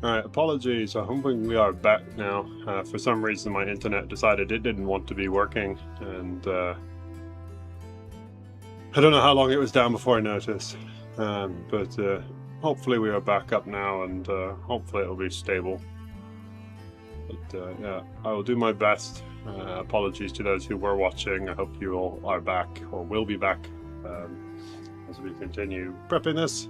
Alright, apologies. I'm hoping we are back now. For some reason my internet decided it didn't want to be working, and I don't know how long it was down before I noticed. But hopefully we are back up now, and hopefully it'll be stable. But yeah, I will do my best. Apologies to those who were watching. I hope you all are back, or will be back, as we continue prepping this.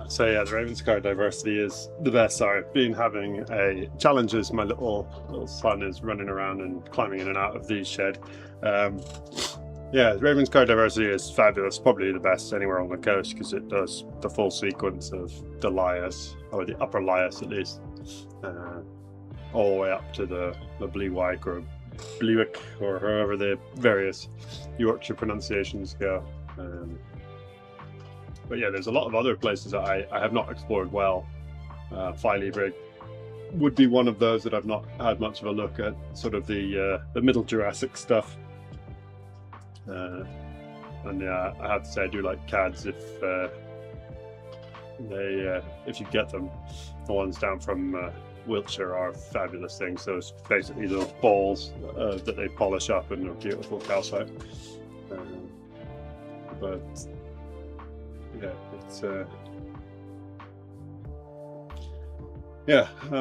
So yeah, the Ravenscar diversity is the best. I've been having challenges. My little son is running around and climbing in and out of the shed. Yeah, Ravenscar diversity is fabulous. Probably the best anywhere on the coast because it does the full sequence of the lias, or the upper lias at least, all the way up to the Blewick or Blewick, or however the various Yorkshire pronunciations go. But yeah, there's a lot of other places that I have not explored well. Philae would be one of those that I've not had much of a look at. Sort of the middle Jurassic stuff. And yeah, I have to say I do like CADs if you get them. The ones down from Wiltshire are fabulous things. Those basically those balls that they polish up and are beautiful calcite. But yeah, it's a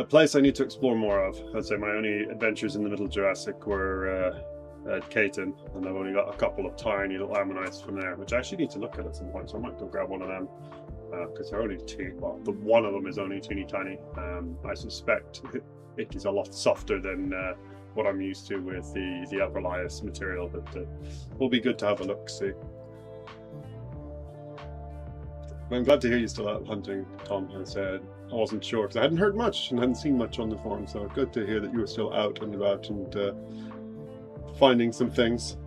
place I need to explore more of. I'd say my only adventures in the middle Jurassic were at Caton, and I've only got a couple of tiny little ammonites from there, which I actually need to look at some point, so I might go grab one of them, because they're only one of them is only teeny tiny. I suspect it is a lot softer than what I'm used to with the upper lias material, but will be good to have a look, see. I'm glad to hear you're still out hunting, Tom. I said I wasn't sure because I hadn't heard much and hadn't seen much on the forum, so good to hear that you were still out and about and finding some things.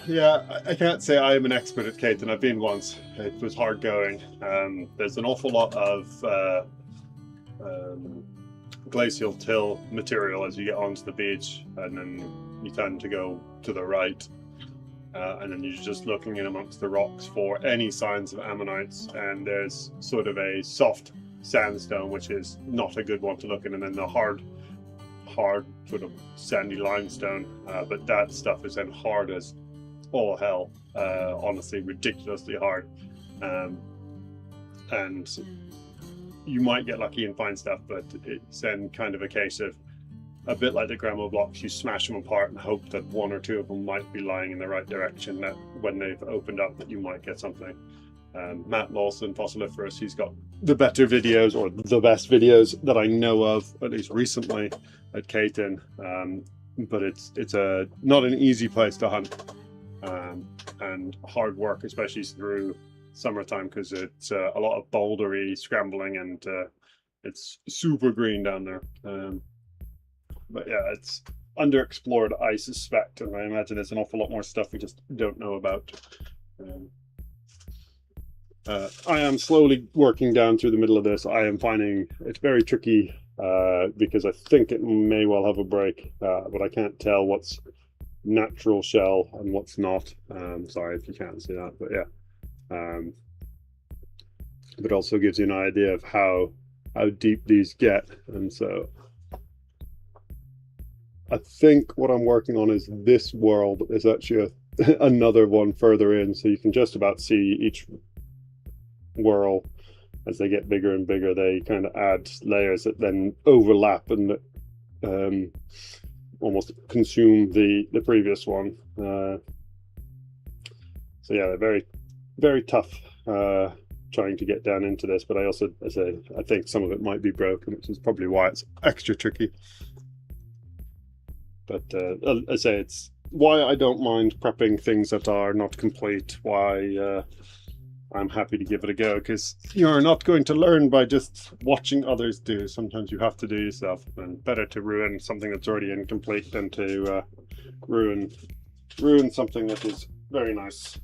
yeah, I can't say I am an expert at Caton. I've been once. It was hard going. There's an awful lot of glacial till material as you get onto the beach, and then you tend to go to the right, and then you're just looking in amongst the rocks for any signs of ammonites, and there's sort of a soft sandstone which is not a good one to look in, and then the hard sort of sandy limestone, but that stuff is then hard as all hell, honestly ridiculously hard, and you might get lucky and find stuff, but it's then kind of a case of, a bit like the Dremel blocks, you smash them apart and hope that one or two of them might be lying in the right direction, that when they've opened up that you might get something. Matt Lawson, Fossiliferous, he's got the better videos, or the best videos that I know of, at least recently, at Caton, but it's not an easy place to hunt, and hard work, especially through summertime, because it's a lot of bouldery scrambling, and it's super green down there. But yeah, it's underexplored, I suspect, and I imagine there's an awful lot more stuff we just don't know about. I am slowly working down through the middle of this. I am finding it's very tricky, because I think it may well have a break, but I can't tell what's natural shell and what's not. Sorry if you can't see that, but yeah. But also gives you an idea of how deep these get, and so I think what I'm working on is this world. There's actually another one further in, so you can just about see each whirl. As they get bigger and bigger, they kind of add layers that then overlap and almost consume the previous one. So yeah, they're very, very tough trying to get down into this, but I also, I think some of it might be broken, which is probably why it's extra tricky. But I say, it's why I don't mind prepping things that are not complete, why I'm happy to give it a go, because you're not going to learn by just watching others do. Sometimes you have to do yourself, and better to ruin something that's already incomplete than to ruin something that is very nice.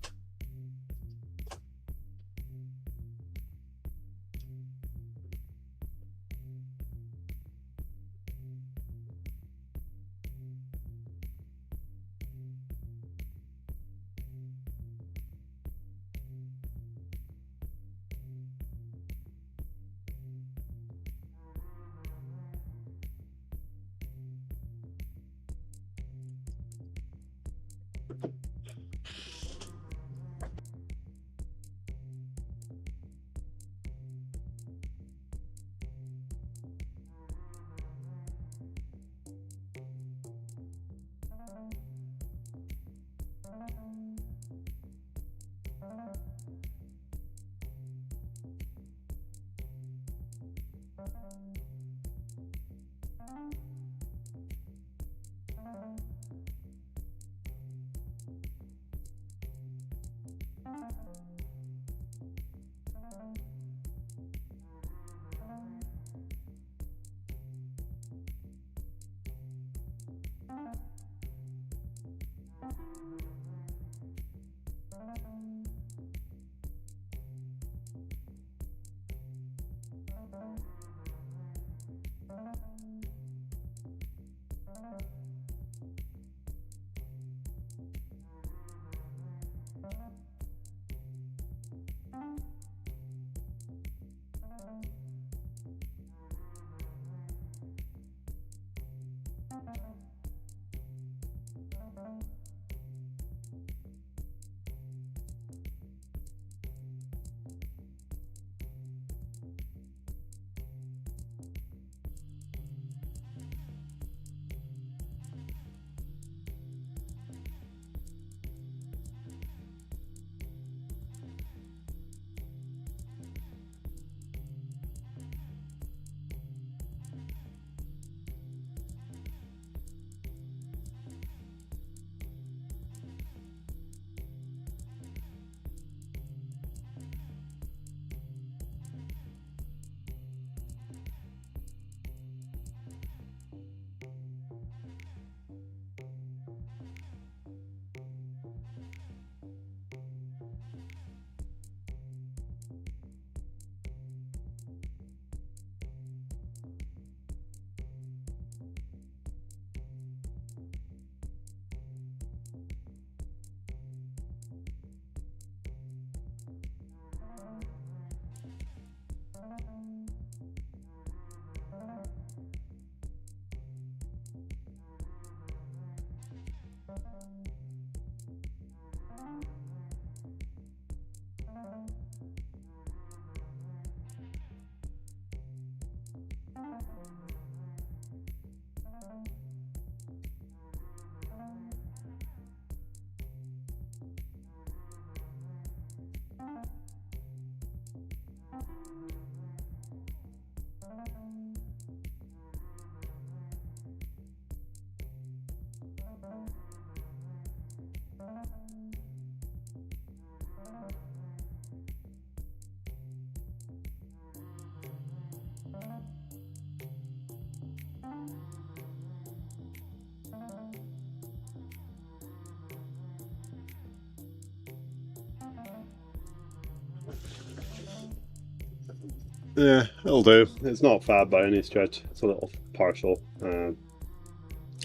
Yeah, it'll do. It's not fab by any stretch. It's a little partial.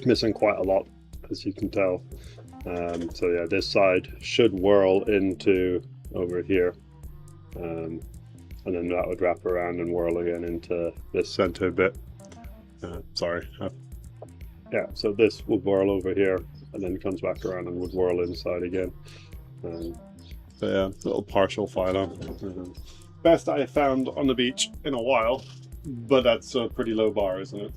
Missing quite a lot, as you can tell. So yeah, this side should whirl into over here. And then that would wrap around and whirl again into this center bit. Sorry. Yeah, so this would whirl over here and then comes back around and would whirl inside again. But yeah, little partial final. Best I have found on the beach in a while, but that's a pretty low bar, isn't it?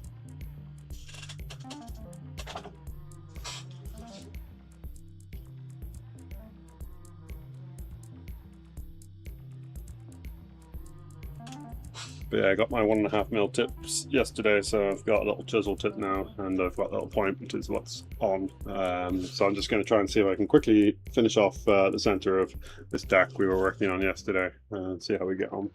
But yeah, I got my 1.5mm tips yesterday, so I've got a little chisel tip now, and I've got a little point, which is what's on. So I'm just going to try and see if I can quickly finish off the center of this deck we were working on yesterday, and see how we get on.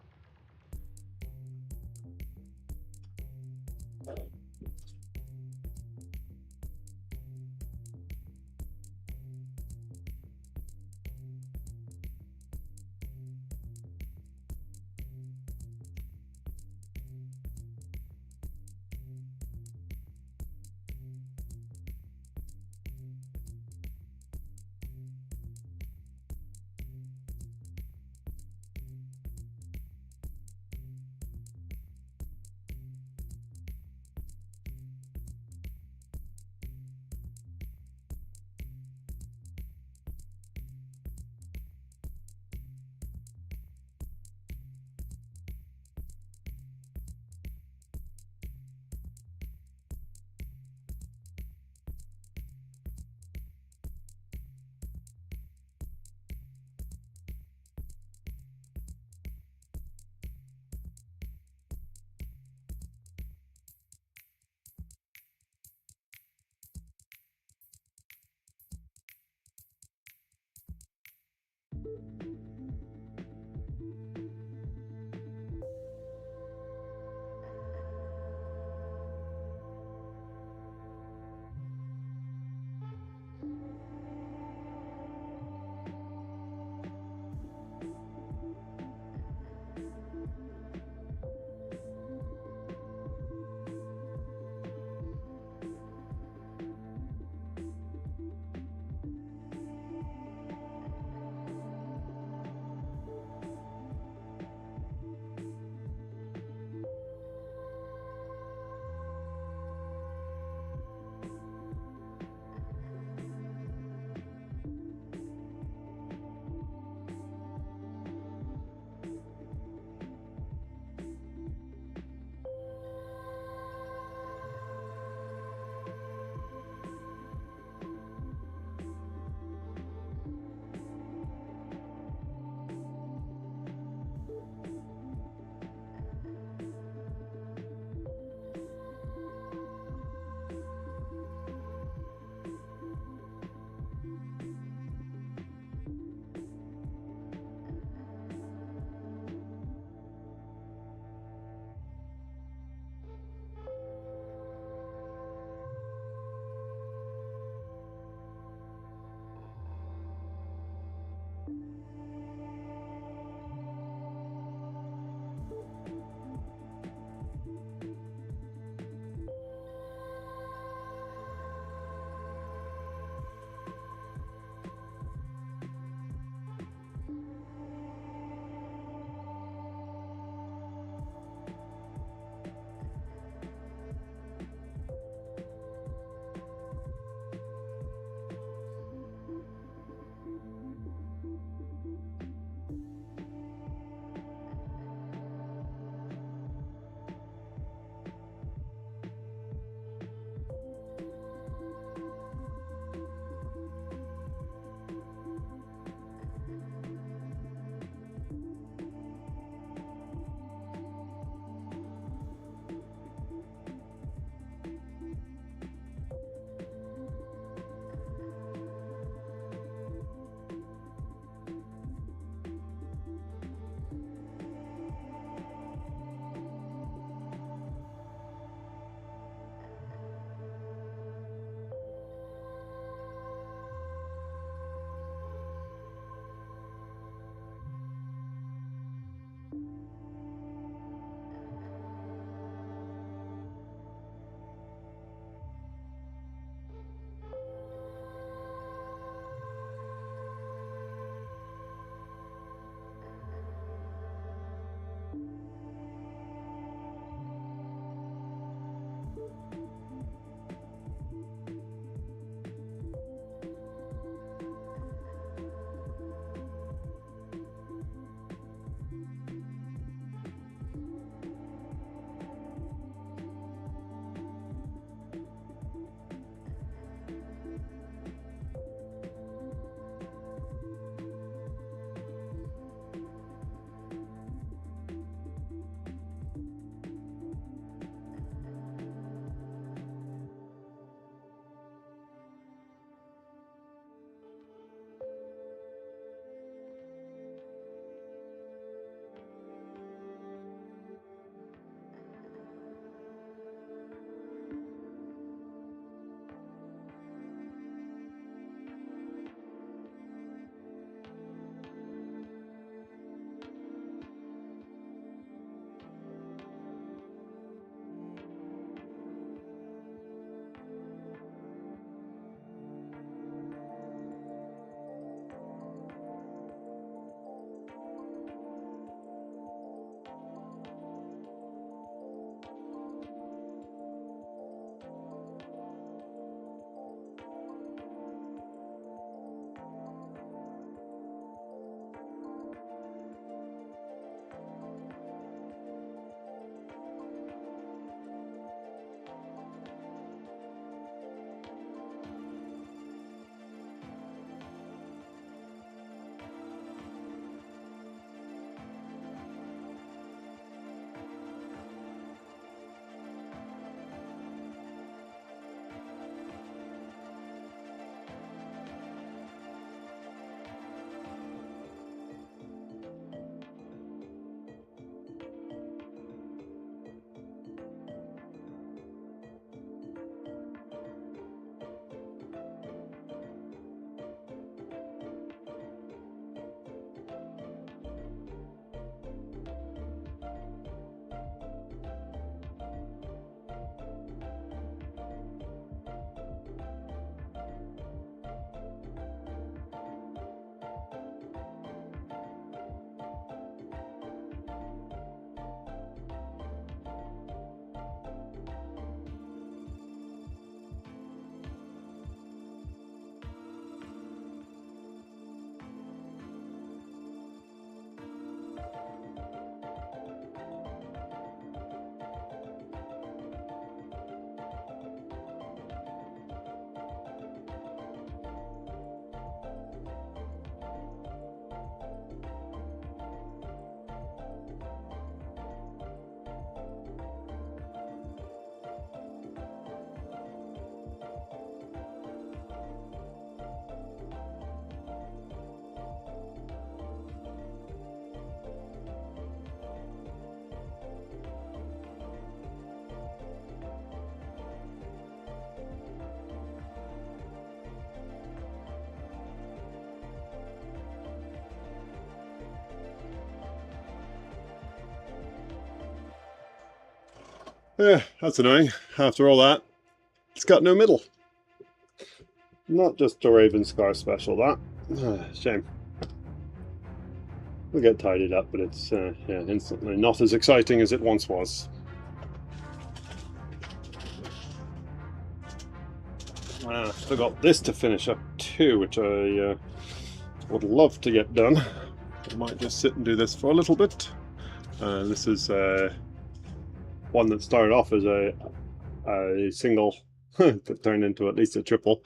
Yeah, that's annoying. After all that, it's got no middle. Not just a Raven Scar special, that. Shame. We'll get tidied up, but it's yeah, instantly not as exciting as it once was. Still got this to finish up too, which I would love to get done. I might just sit and do this for a little bit. This is one that started off as a single that turned into at least a triple.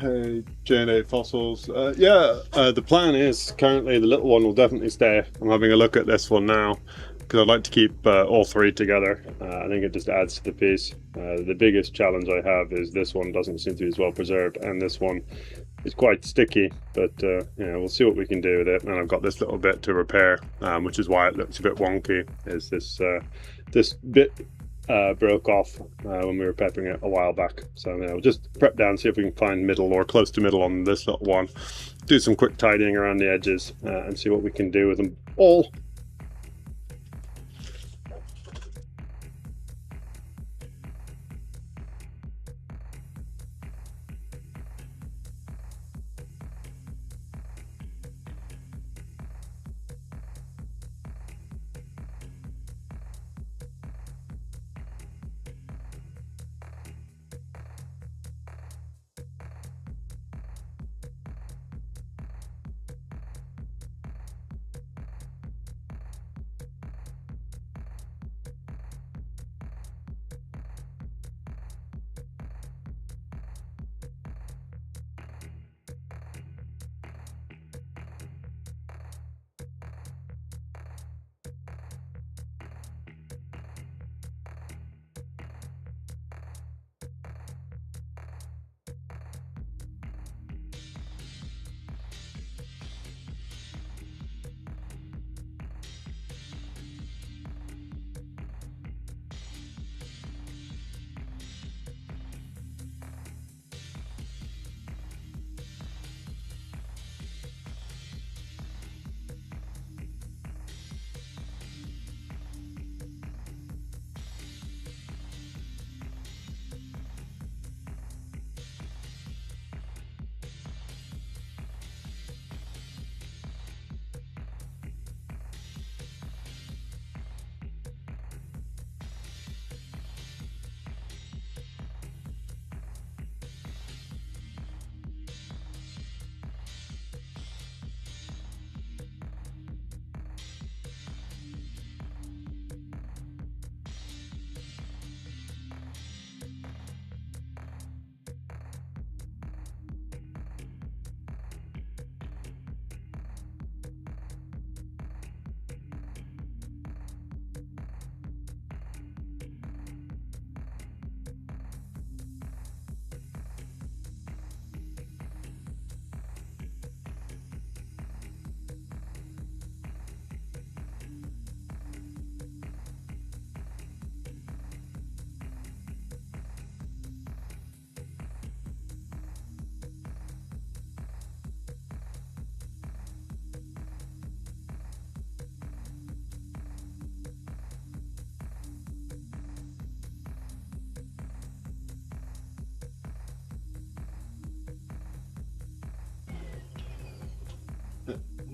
Hey, J&A Fossils. The plan is currently the little one will definitely stay. I'm having a look at this one now. because I'd like to keep all three together. I think it just adds to the piece. The biggest challenge I have is this one doesn't seem to be as well preserved, and this one is quite sticky, but yeah, we'll see what we can do with it. And I've got this little bit to repair, which is why it looks a bit wonky, is this bit broke off when we were peppering it a while back. So yeah, we'll just prep down, see if we can find middle or close to middle on this little one, do some quick tidying around the edges, and see what we can do with them all.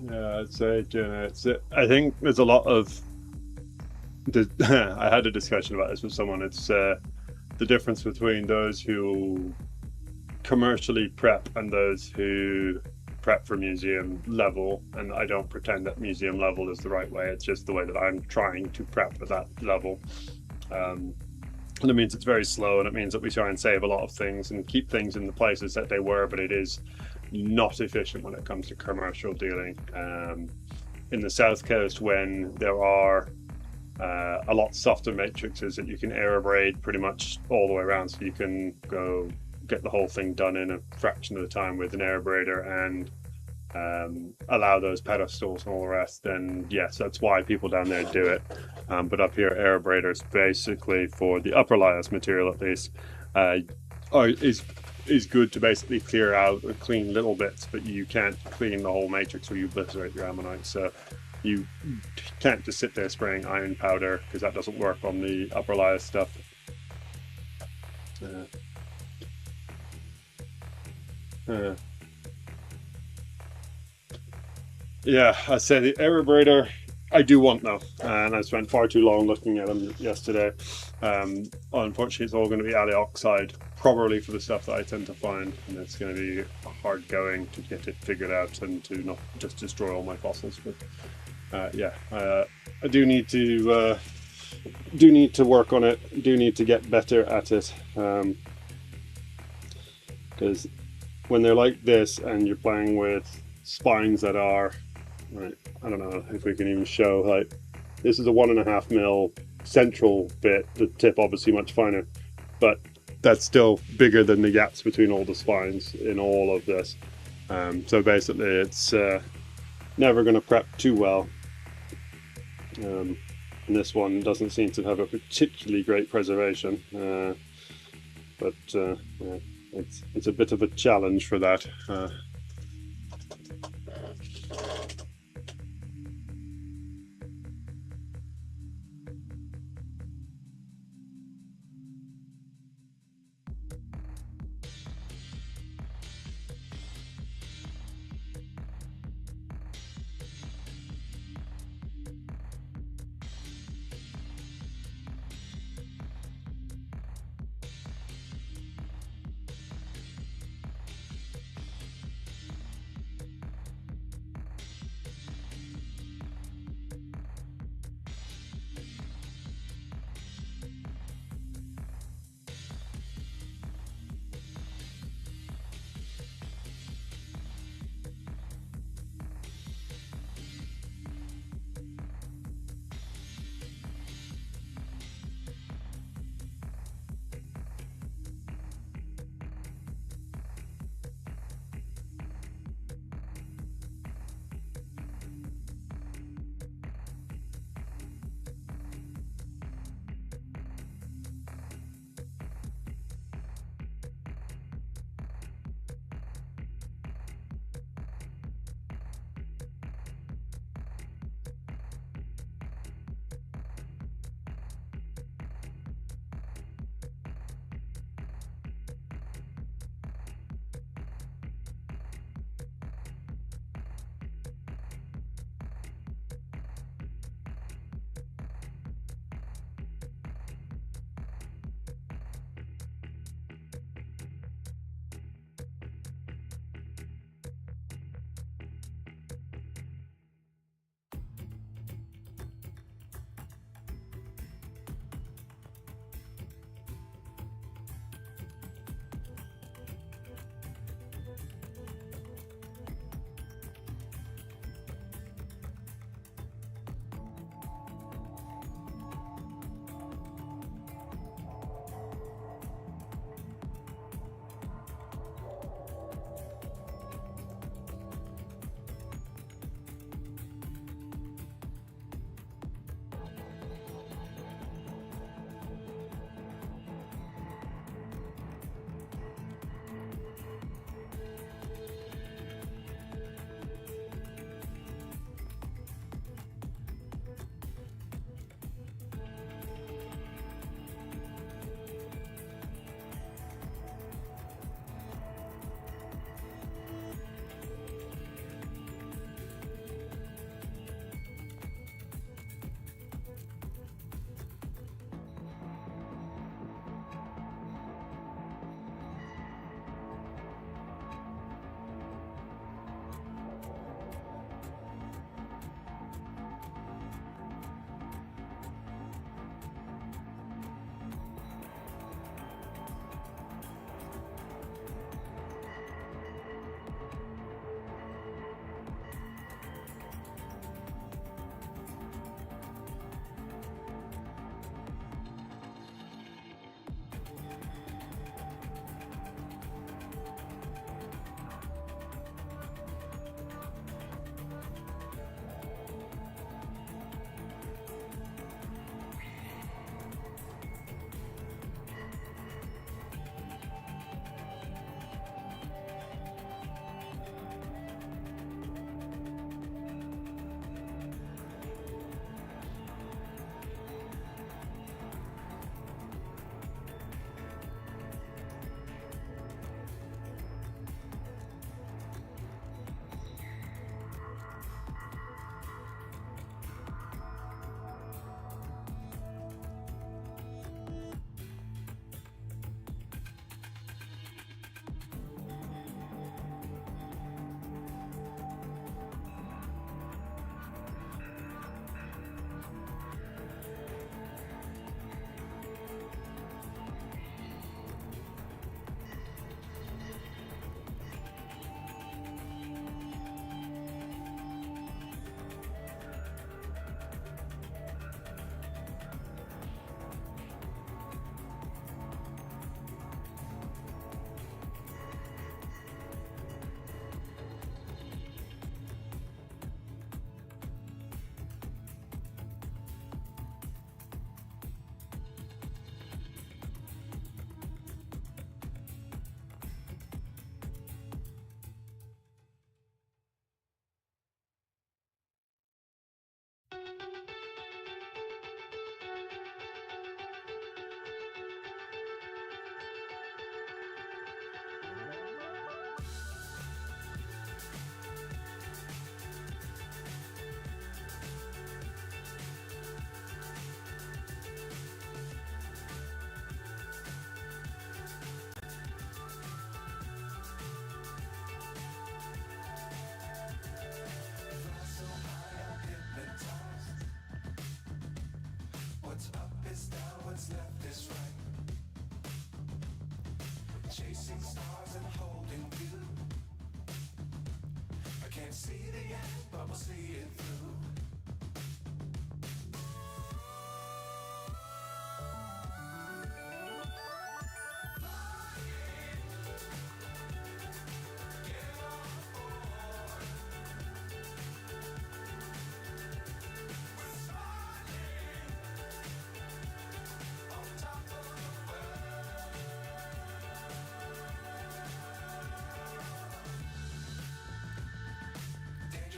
Yeah, I'd say, I think there's a lot of I had a discussion about this with someone. It's the difference between those who commercially prep and those who prep for museum level, and I don't pretend that museum level is the right way. It's just the way that I'm trying to prep at that level. And it means it's very slow, and it means that we try and save a lot of things and keep things in the places that they were, but it is not efficient when it comes to commercial dealing. In the South Coast, when there are a lot softer matrices that you can aerobrade pretty much all the way around, so you can go get the whole thing done in a fraction of the time with an aerobrader and allow those pedestals and all the rest, then yes, that's why people down there do it. But up here, aerobraders basically, for the upper layers material at least, is good to basically clear out or clean little bits, but you can't clean the whole matrix or you obliterate your ammonite. So you can't just sit there spraying iron powder, because that doesn't work on the upper layer stuff. Yeah, I say the aerobrader I do want now, and I spent far too long looking at them yesterday. Unfortunately, it's all going to be alloy oxide, probably for the stuff that I tend to find, and it's going to be hard going to get it figured out and to not just destroy all my fossils. But yeah, I do need to work on it. Do need to get better at it, because when they're like this and you're playing with spines that are, right, I don't know if we can even show, like, This is a 1.5 mil central bit, the tip obviously much finer, but that's still bigger than the gaps between all the spines in all of this. So basically it's never going to prep too well. And this one doesn't seem to have a particularly great preservation, but yeah, it's a bit of a challenge for that.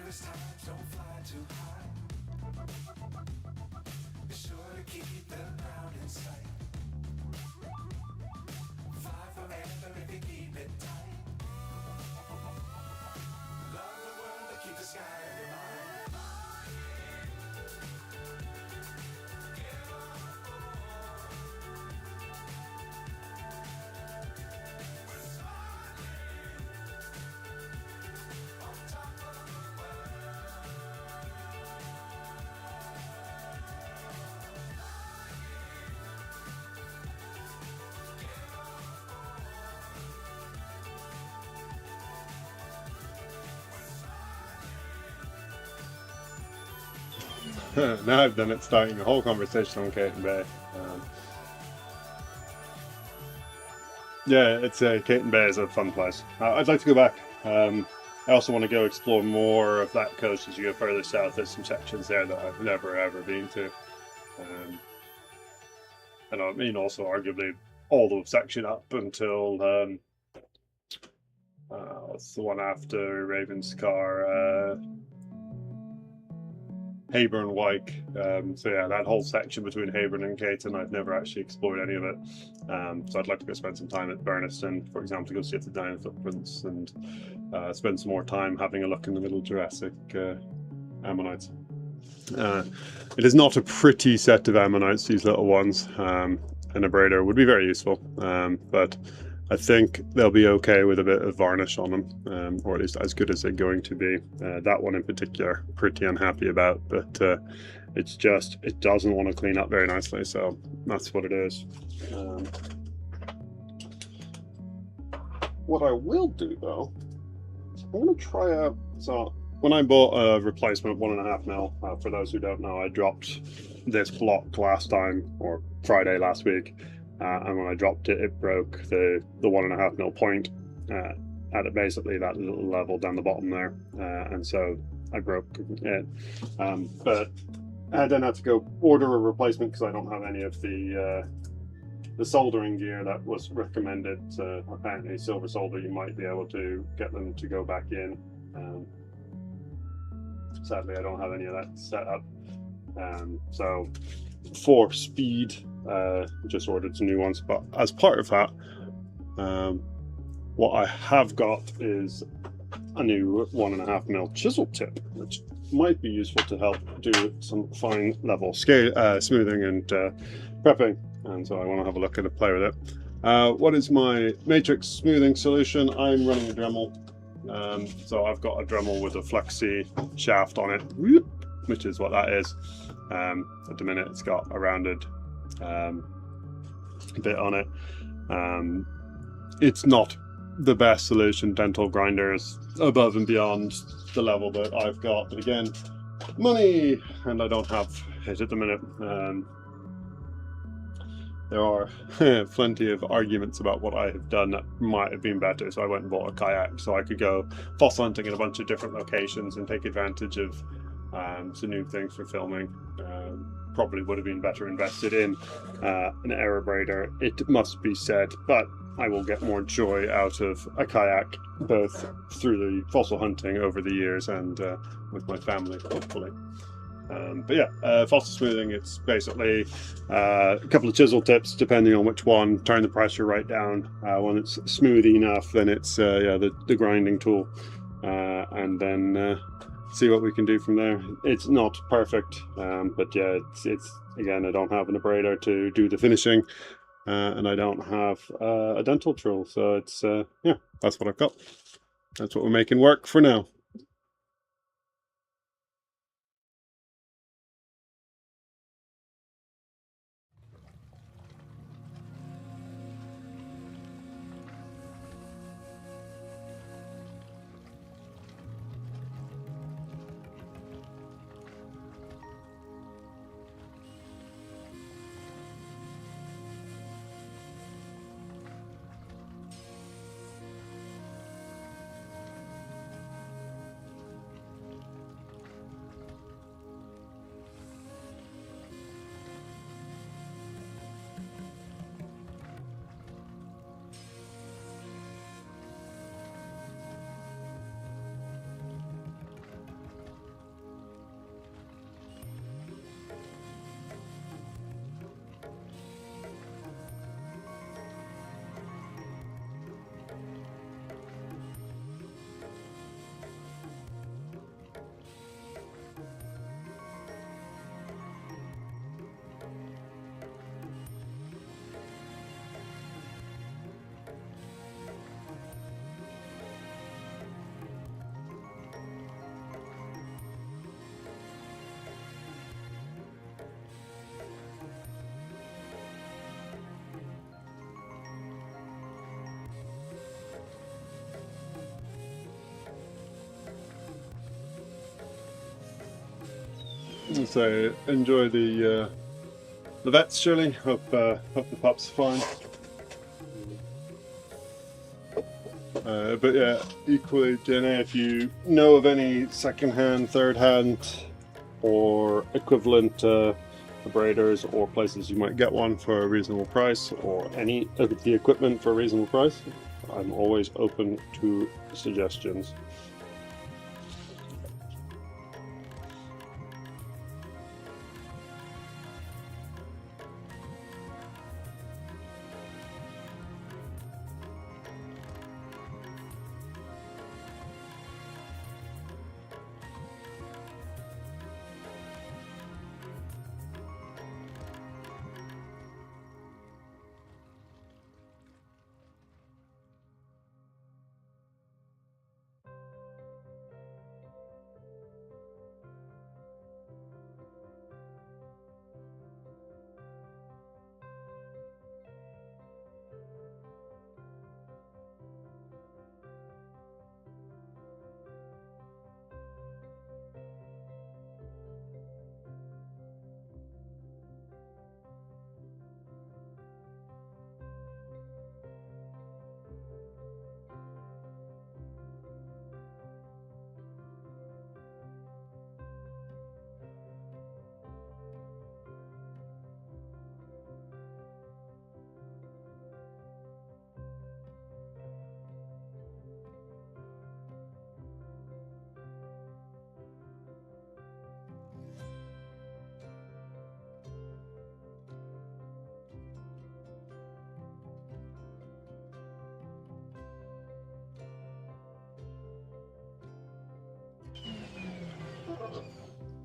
this time, don't fly too high. Be sure to keep the ground in sight. Fly forever if you keep it tight. Love the world, but keep the sky in your mind. Now I've done it, starting a whole conversation on Kate and Bay. Yeah, it's Kate and Bay is a fun place. I'd like to go back. I also want to go explore more of that coast as you go further south. There's some sections there that I've never ever been to. And I mean, also arguably all the section up until what's the one after Ravenscar? Hayburn Wyke. So yeah, that whole section between Hayburn and Caton, I've never actually explored any of it. So I'd like to go spend some time at Burniston, for example, to go see if the dino footprints, and spend some more time having a look in the Middle Jurassic ammonites. It is not a pretty set of ammonites, these little ones. An abrader would be very useful, but I think they'll be okay with a bit of varnish on them, or at least as good as they're going to be. That one in particular, pretty unhappy about, but it's just, it doesn't want to clean up very nicely, so that's what it is. What I will do though, I'm going to try out, so when I bought a replacement 1.5mm, for those who don't know, I dropped this block last time, or Friday last week. And when I dropped it, it broke the 1.5mm point at basically that little level down the bottom there, and so I broke it. But I then had to go order a replacement because I don't have any of the soldering gear that was recommended. Apparently, silver solder, you might be able to get them to go back in. Sadly, I don't have any of that set up. So for speed, just ordered some new ones, but as part of that, what I have got is a new 1.5mm chisel tip, which might be useful to help do some fine level scale smoothing and prepping, and so I want to have a look at it, play with it. What is my matrix smoothing solution? I'm running a Dremel, so I've got a Dremel with a flexi shaft on it, which is what that is. At the minute it's got a rounded bit on it. It's not the best solution. Dental grinders above and beyond the level that I've got, but again, money, and I don't have it at the minute. There are plenty of arguments about what I have done that might have been better, so I went and bought a kayak so I could go fossil hunting in a bunch of different locations and take advantage of some new things for filming. Probably would have been better invested in an aerobrader, it must be said, but I will get more joy out of a kayak, both through the fossil hunting over the years and with my family, hopefully. But yeah, fossil smoothing, it's basically a couple of chisel tips depending on which one, turn the pressure right down. When it's smooth enough, then it's yeah, the grinding tool, and then see what we can do from there. It's not perfect, but yeah, it's again, I don't have an abrader to do the finishing, and I don't have a dental tool, so it's yeah, that's what I've got. That's what we're making work for now. So enjoy the vets, Shirley. Hope the pup's fine. But yeah, equally, Jenny, if you know of any second-hand, third-hand, or equivalent abraders or places you might get one for a reasonable price, or any of the equipment for a reasonable price, I'm always open to suggestions.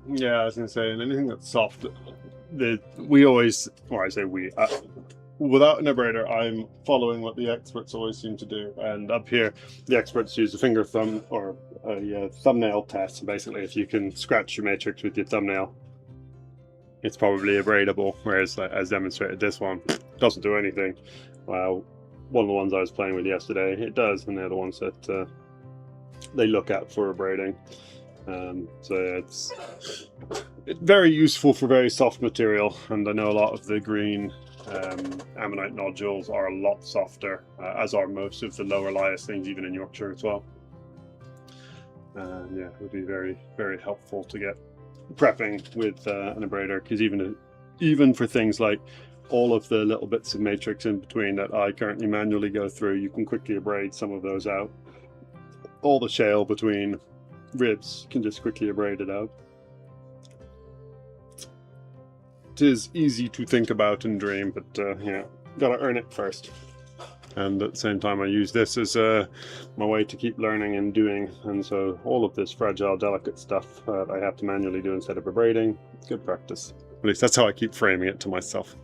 Yeah, I was gonna say, and anything that's soft, we always, or I say we, without an abrader, I'm following what the experts always seem to do. And up here, the experts use a finger thumb or a thumbnail test. Basically, if you can scratch your matrix with your thumbnail, it's probably abradable. Whereas, as demonstrated, this one doesn't do anything. Well, one of the ones I was playing with yesterday, it does, and they're the ones that they look at for abrading. So it's very useful for very soft material, and I know a lot of the green ammonite nodules are a lot softer, as are most of the lower lias things, even in Yorkshire as well. Yeah, it would be very, very helpful to get prepping with an abrader, because even for things like all of the little bits of matrix in between that I currently manually go through, you can quickly abrade some of those out. All the shale between ribs can just quickly abrade it out. It is easy to think about and dream, but yeah, gotta earn it first. And at the same time, I use this as my way to keep learning and doing. And so all of this fragile, delicate stuff I have to manually do instead of abrading, it's good practice. At least that's how I keep framing it to myself.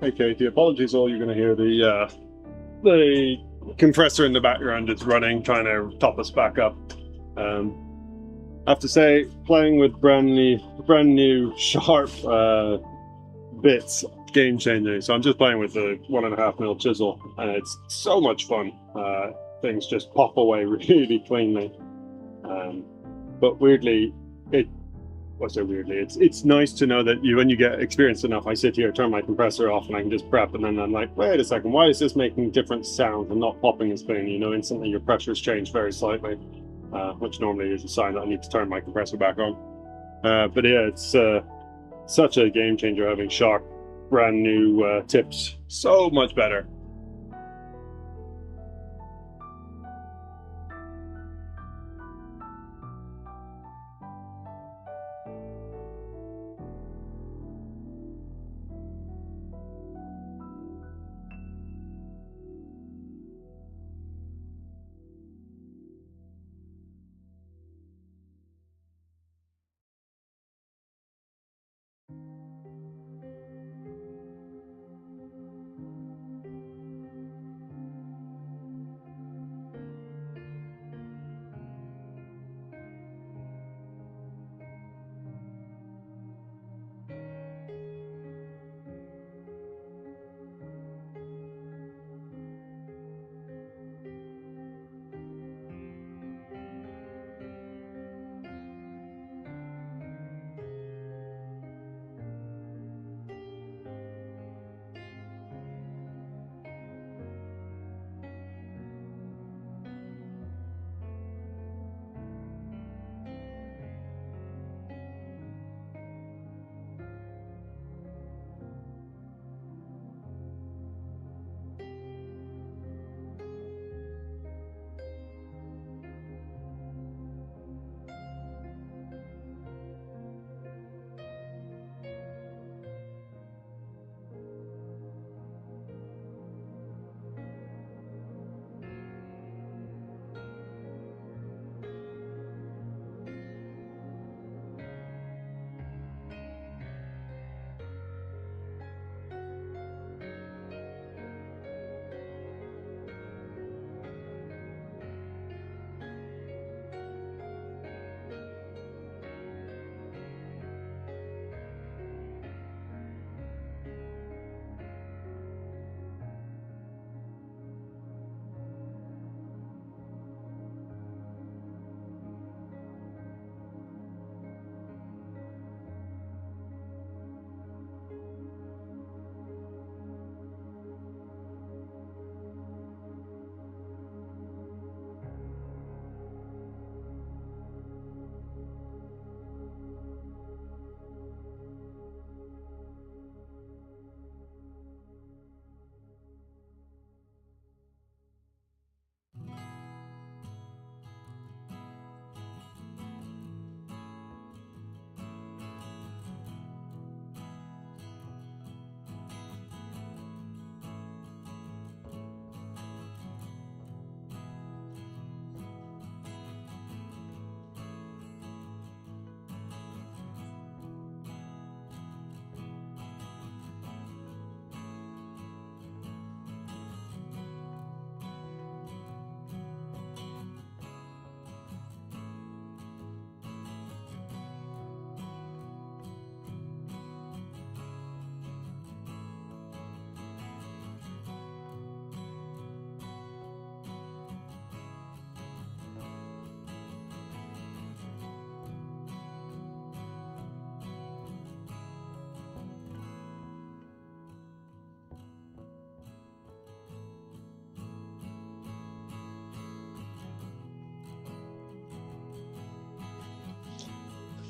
Hey Katie, apologies all you're going to hear the compressor in the background is running, trying to top us back up. I have to say, playing with brand new sharp bits, game changing. So I'm just playing with the 1.5mm chisel, and it's so much fun. Things just pop away really cleanly. But weirdly, it's nice to know that when you get experienced enough, I sit here, turn my compressor off, and I can just prep, and then I'm like, wait a second, why is this making different sounds and not popping as clean? You know, instantly your pressures change very slightly, which normally is a sign that I need to turn my compressor back on. But yeah, it's such a game changer having sharp, brand new tips. So much better.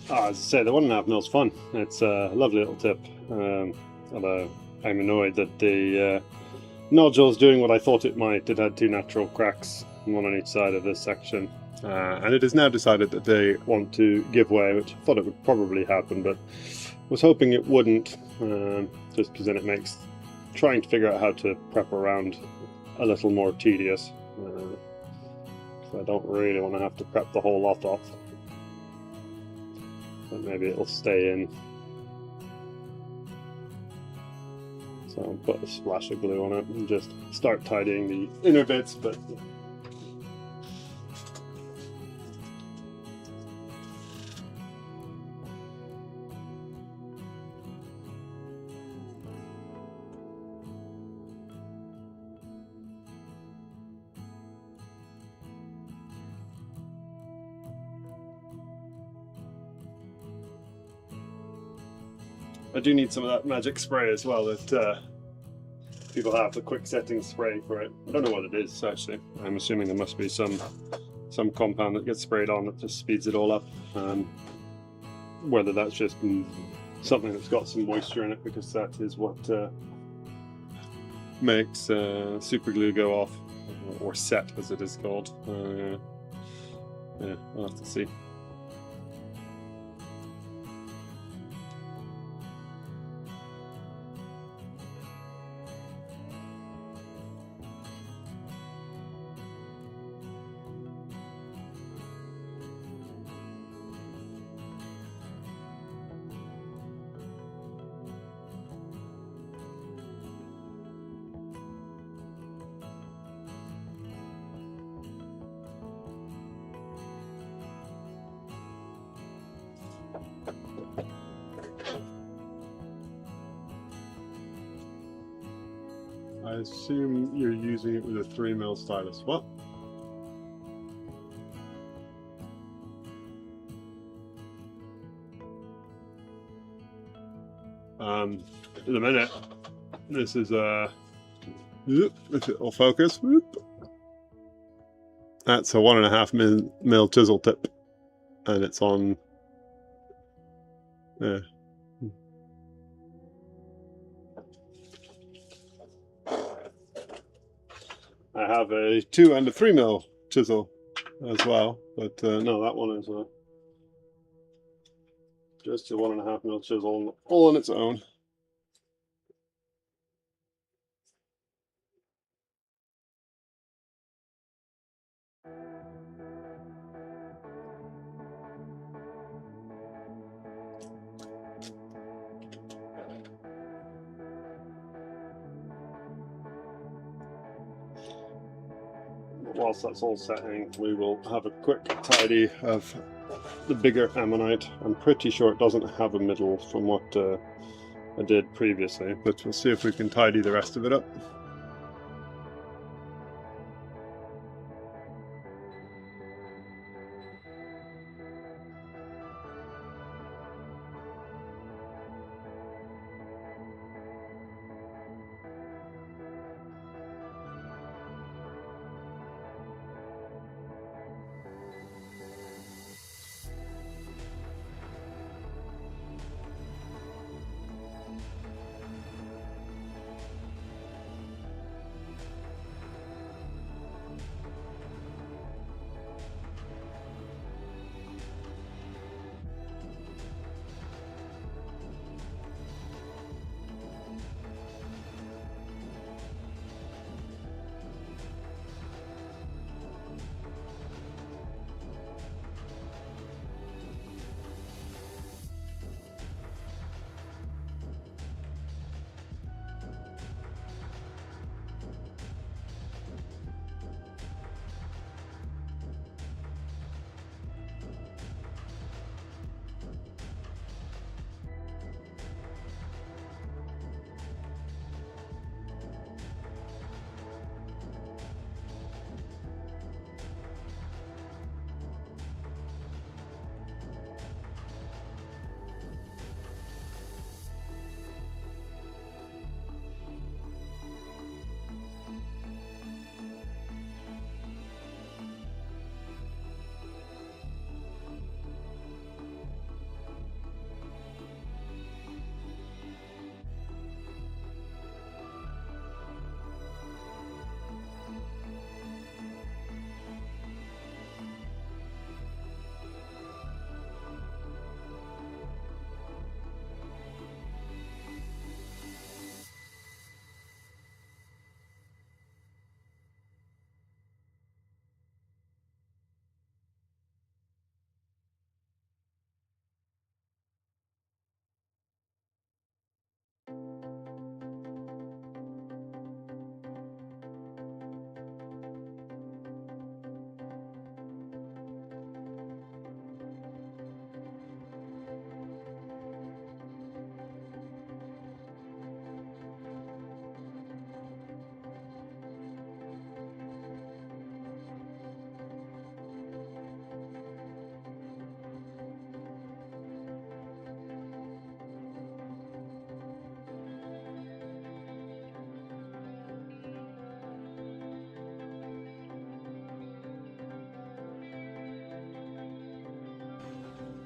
As I say, the 1.5mm is fun. It's a lovely little tip. Although I'm annoyed that the nodule's doing what I thought it might. It had two natural cracks, one on each side of this section. And it has now decided that they want to give way, which I thought it would probably happen, but was hoping it wouldn't, just because then it makes trying to figure out how to prep around a little more tedious. So I don't really want to have to prep the whole lot off. But maybe it'll stay in. So I'll put a splash of glue on it and just start tidying the inner bits, but I do need some of that magic spray as well that people have, the quick setting spray for it. I don't know what it is actually. I'm assuming there must be some compound that gets sprayed on that just speeds it all up. Whether that's just something that's got some moisture in it, because that is what makes super glue go off, or set as it is called. Yeah, I'll have to see. I assume you're using it with a 3mm stylus. What? In a minute. This is if it'll focus. Whoop. That's a 1.5mm chisel tip, and it's on. Yeah. I have a 2 and a 3mm chisel as well, but no, that one is just a 1.5mm chisel, all on its own. Whilst that's all setting, we will have a quick tidy of the bigger ammonite. I'm pretty sure it doesn't have a middle from what I did previously, but we'll see if we can tidy the rest of it up.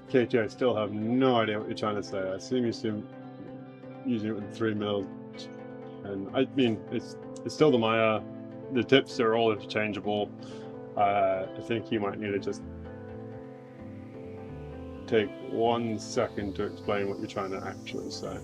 KJ, I still have no idea what you're trying to say. I assume you're using it with 3 mil, and I mean it's still the Maya. The tips are all interchangeable. I think you might need to just take 1 second to explain what you're trying to actually say.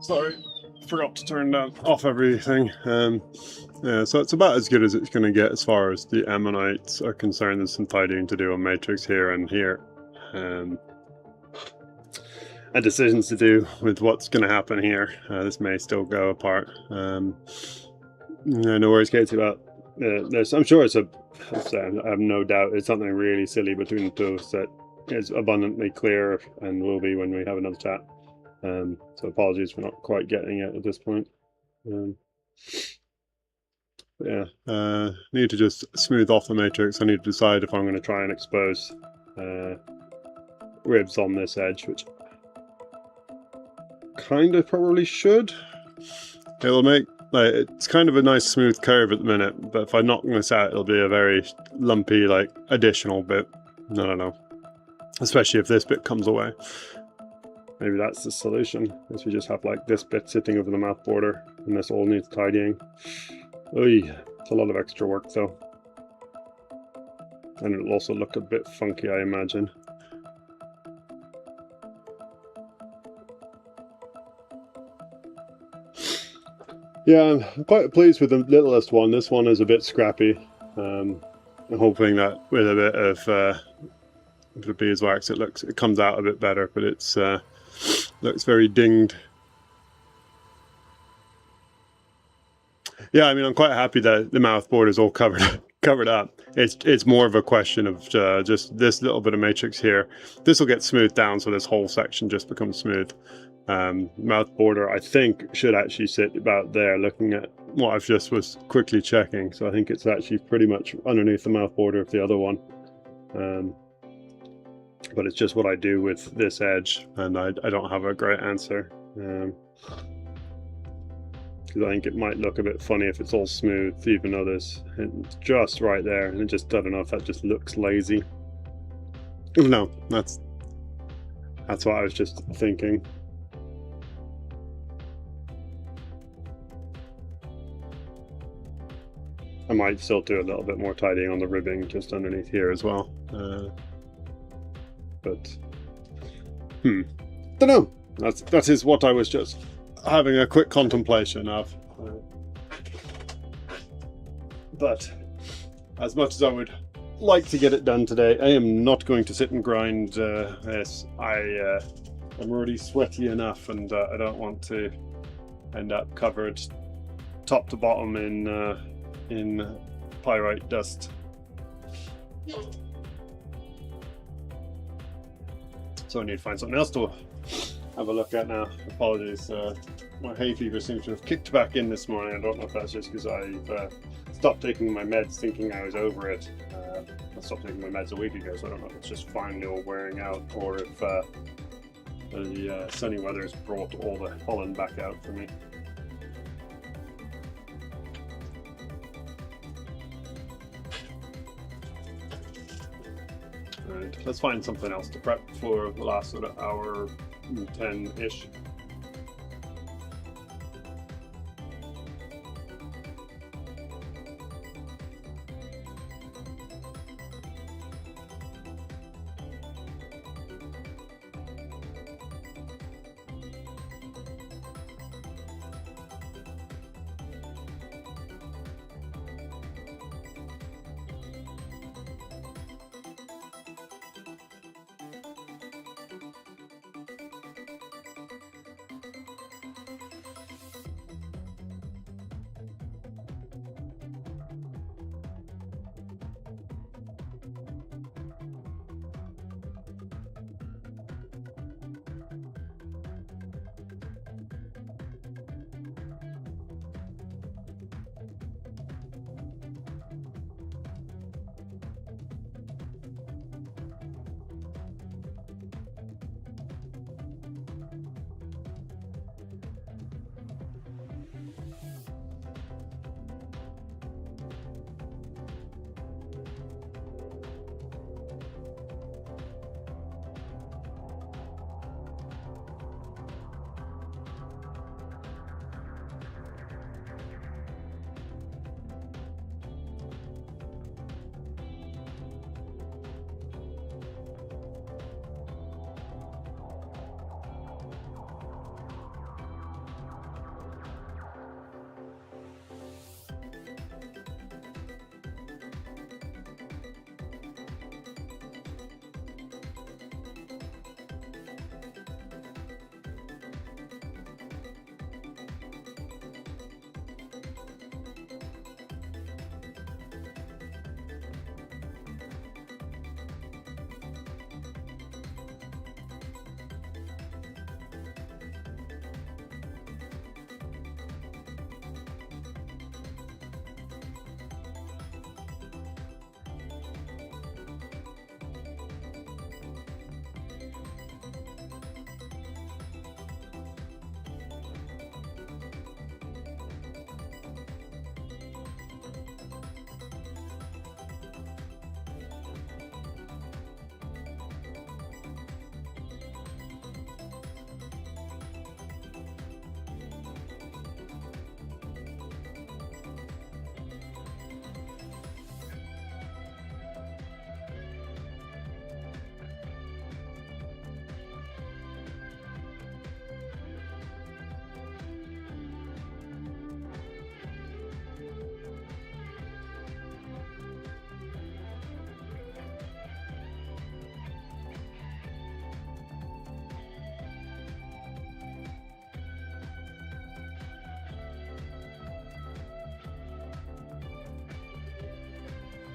Sorry, forgot to turn off everything. Yeah, so it's about as good as it's going to get as far as the ammonites are concerned. There's some tidying to do on matrix here and here. And decisions to do with what's going to happen here. This may still go apart. No worries, Katie, about this. I'm sure I have no doubt it's something really silly between the two that is abundantly clear and will be when we have another chat. So apologies for not quite getting it at this point. Yeah, need to just smooth off the matrix. I need to decide if I'm going to try and expose ribs on this edge, which kind of probably should. It'll make, like, it's kind of a nice smooth curve at the minute, but if I knock this out, it'll be a very lumpy, like, additional bit. I don't know. Especially if this bit comes away. Maybe that's the solution, is we just have, like, this bit sitting over the mouth border, and this all needs tidying. Oy, it's a lot of extra work, though. And it'll also look a bit funky, I imagine. Yeah, I'm quite pleased with the littlest one. This one is a bit scrappy. I'm hoping that with a bit of beeswax, it comes out a bit better, but it's looks very dinged. Yeah, I mean, I'm quite happy that the mouth board is all covered up. It's more of a question of just this little bit of matrix here. This will get smoothed down, so this whole section just becomes smooth. Mouth border, I think, should actually sit about there, looking at what I've just was quickly checking. So I think it's actually pretty much underneath the mouth border of the other one. But it's just what I do with this edge, and I don't have a great answer. Because I think it might look a bit funny if it's all smooth, even though it's just right there, and it just, I don't know if that just looks lazy. No, that's what I was just thinking. I might still do a little bit more tidying on the ribbing just underneath here as well. But don't know. That is what I was just having a quick contemplation of. But as much as I would like to get it done today, I am not going to sit and grind this. I'm already sweaty enough, and I don't want to end up covered top to bottom in pyrite dust. So I need to find something else to have a look at now. Apologies, my hay fever seems to have kicked back in this morning. I don't know if that's just because I've stopped taking my meds thinking I was over it. I stopped taking my meds a week ago, so I don't know if it's just finally all wearing out, or if the sunny weather has brought all the pollen back out for me. Right, let's find something else to prep for the last sort of hour 10-ish.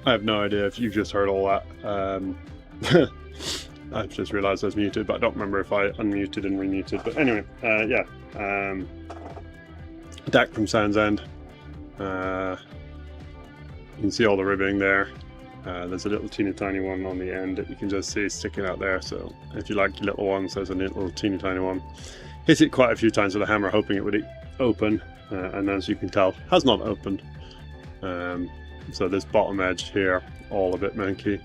I have no idea if you just heard all that. I've just realised I was muted, but I don't remember if I unmuted and remuted. But anyway, yeah. Deck from Sounds End. You can see all the ribbing there. There's a little teeny tiny one on the end that you can just see sticking out there. So if you like your little ones, there's a little teeny tiny one. Hit it quite a few times with a hammer, hoping it would open, and as you can tell, has not opened. So this bottom edge here, all a bit manky.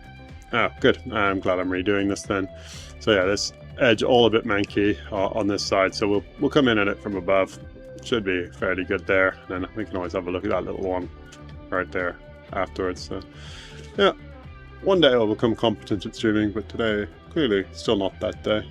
Ah, good. I'm glad I'm redoing this then. So yeah, this edge all a bit manky on this side. So we'll come in at it from above. Should be fairly good there. And then we can always have a look at that little one right there afterwards. So yeah, one day I'll become competent at streaming, but today clearly still not that day.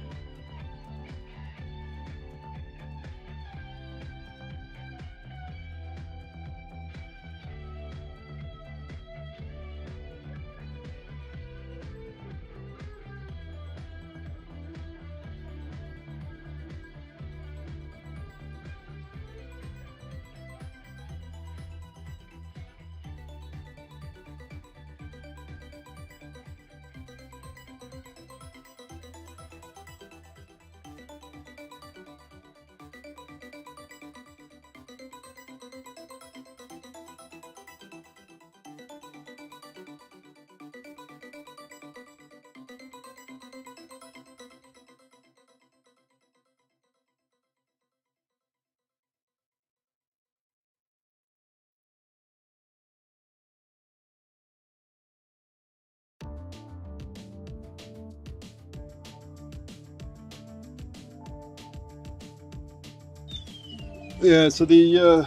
Yeah, so the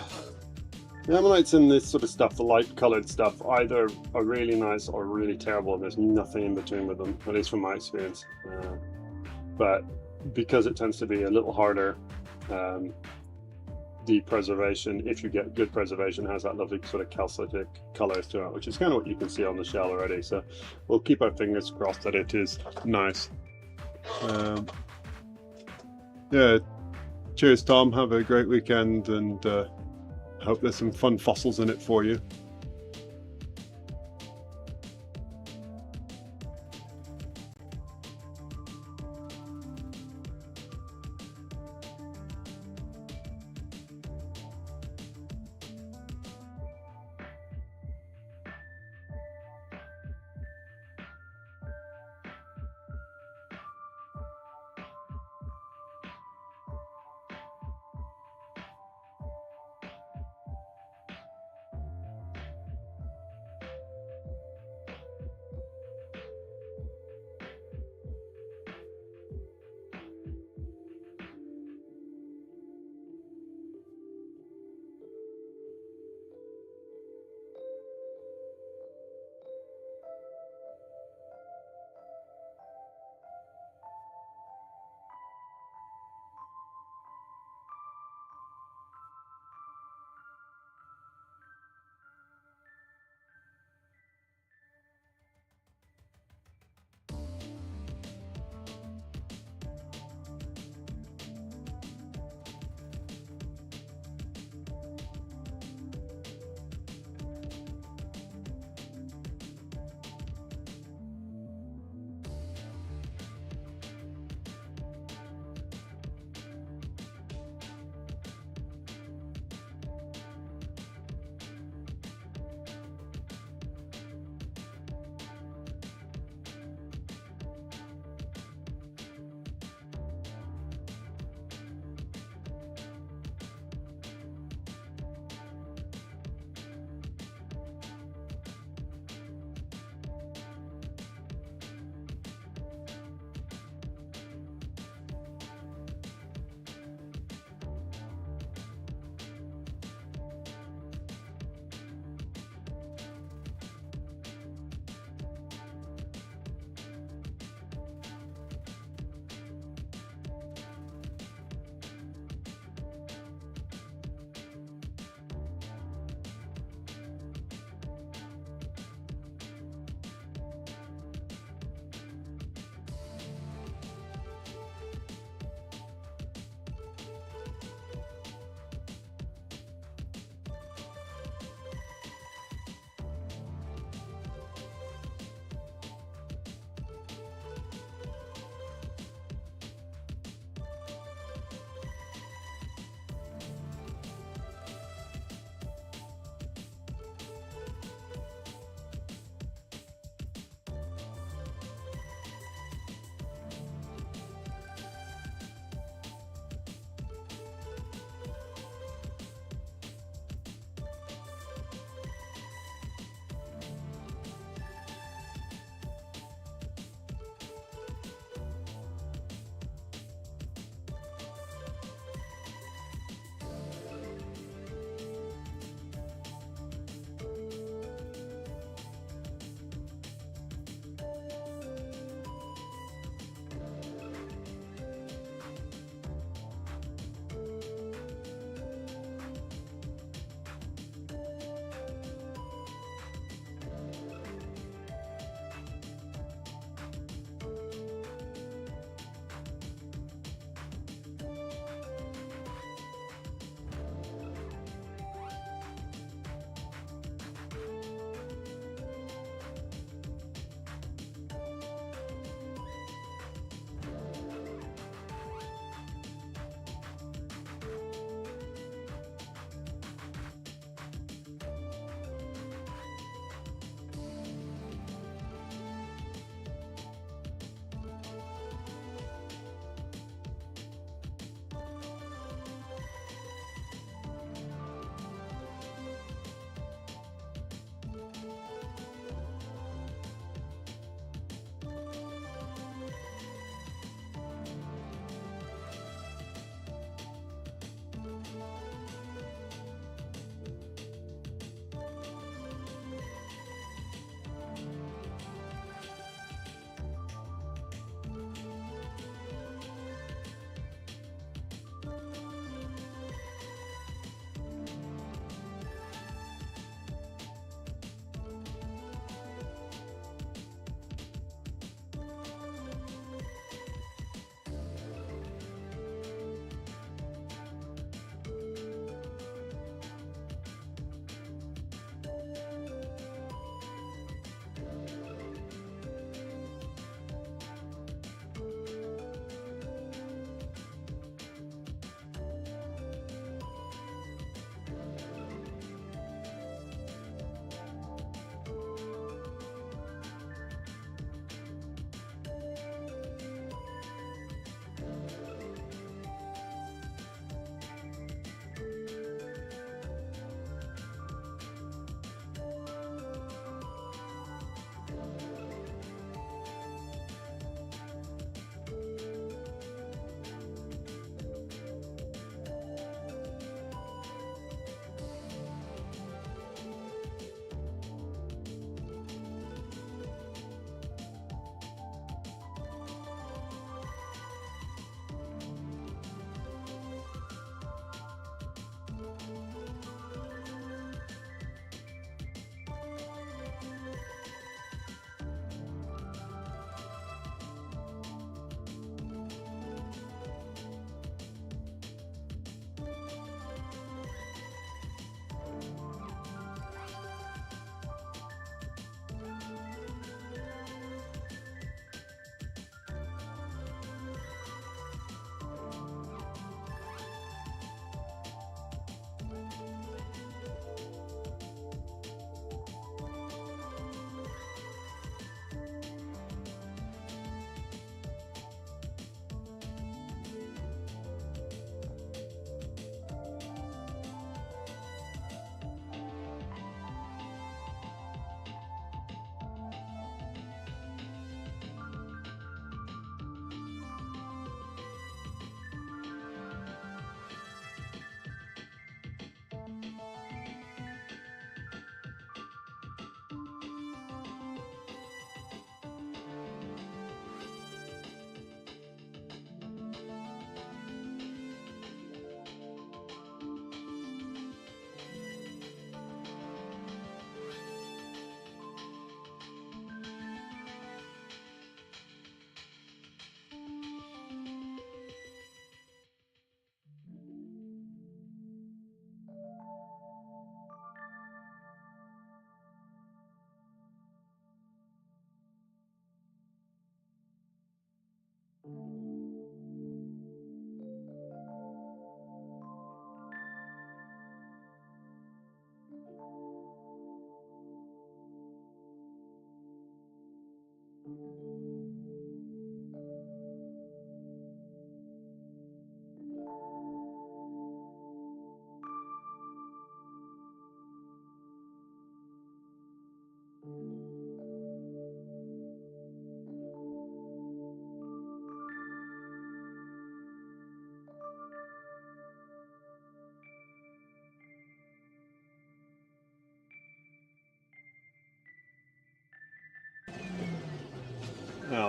ammonites and this sort of stuff, the light coloured stuff, either are really nice or really terrible, and there's nothing in between with them, at least from my experience. But because it tends to be a little harder, the preservation, if you get good preservation, has that lovely sort of calcitic colours to it, which is kind of what you can see on the shell already. So we'll keep our fingers crossed that it is nice. Yeah. Cheers, Tom. Have a great weekend, and I hope there's some fun fossils in it for you.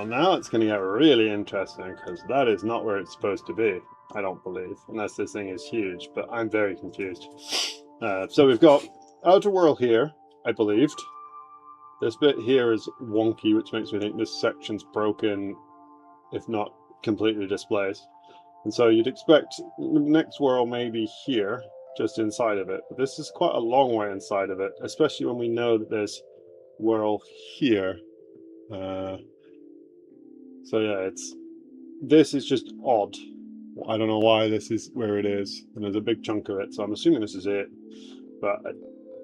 Well, now it's going to get really interesting, because that is not where it's supposed to be, I don't believe, unless this thing is huge, but I'm very confused. So we've got outer world here, I believed. This bit here is wonky, which makes me think this section's broken, if not completely displaced. And so you'd expect the next whirl maybe here, just inside of it. But this is quite a long way inside of it, especially when we know that there's whirl here. So yeah, this is just odd. I don't know why this is where it is, and there's a big chunk of it, so I'm assuming this is it. But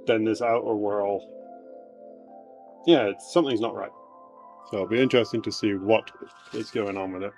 then this outer whirl, yeah, something's not right. So it'll be interesting to see what is going on with it.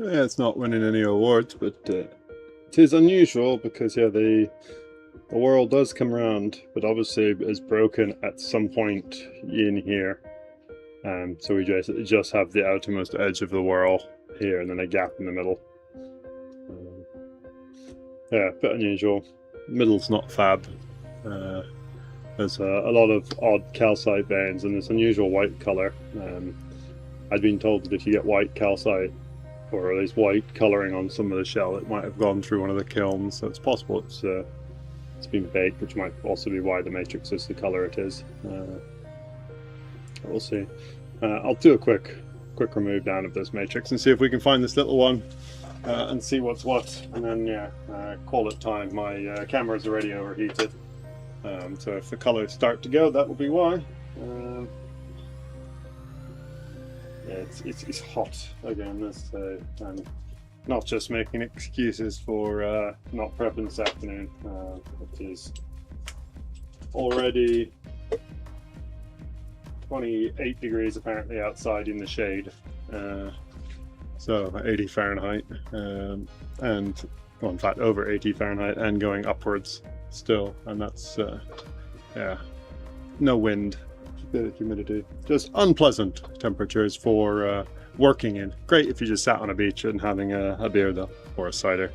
Yeah, it's not winning any awards, but it is unusual because yeah, the world does come around, but obviously is broken at some point in here. So we just have the outermost edge of the whirl here, and then a gap in the middle. Yeah, a bit unusual. Middle's not fab. There's a lot of odd calcite veins and this unusual white color. I'd been told that if you get white calcite, or at least white coloring on some of the shell, it might have gone through one of the kilns. So it's possible it's been baked, which might also be why the matrix is the color it is. We'll see. I'll do a quick remove down of this matrix and see if we can find this little one and see what's what, and then yeah, call it time. My camera's already overheated, so if the colors start to go, that will be why. Yeah, it's hot again. I'm not just making excuses for not prepping this afternoon. It is already 28 degrees apparently outside in the shade, so 80 Fahrenheit, and well, in fact over 80 Fahrenheit and going upwards still, and that's yeah, no wind, bit of humidity, just unpleasant temperatures for working in. Great if you just sat on a beach and having a beer though, or a cider.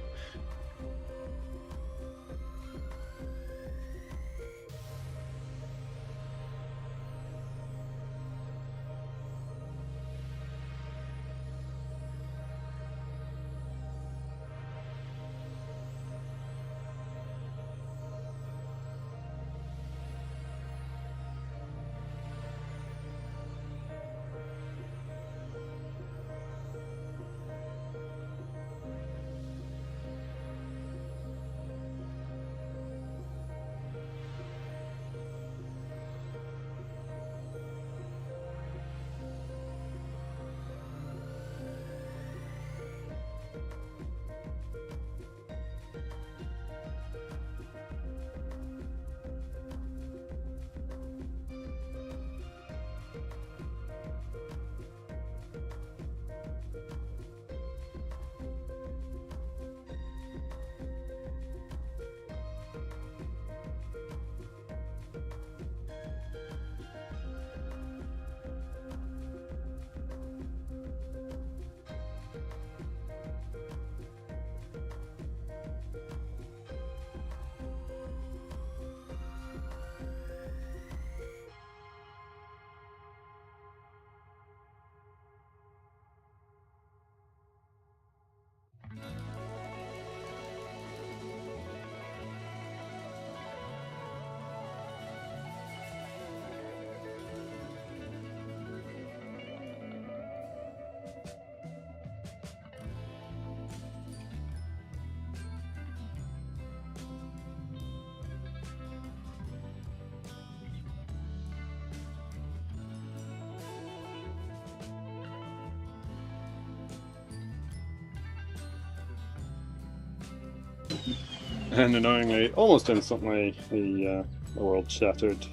And annoyingly, almost instantly, the world shattered.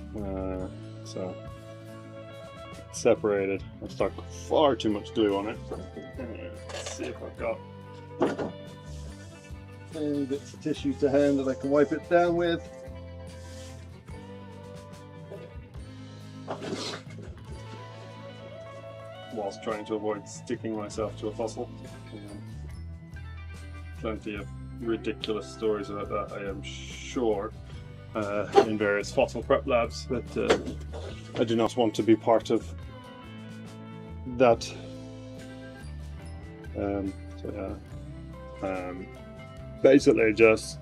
So separated. I stuck far too much glue on it. Let's see if I've got any bits of tissue to hand that I can wipe it down with. Whilst trying to avoid sticking myself to a fossil. Plenty of ridiculous stories about that, I am sure, in various fossil prep labs, that I do not want to be part of that. Basically just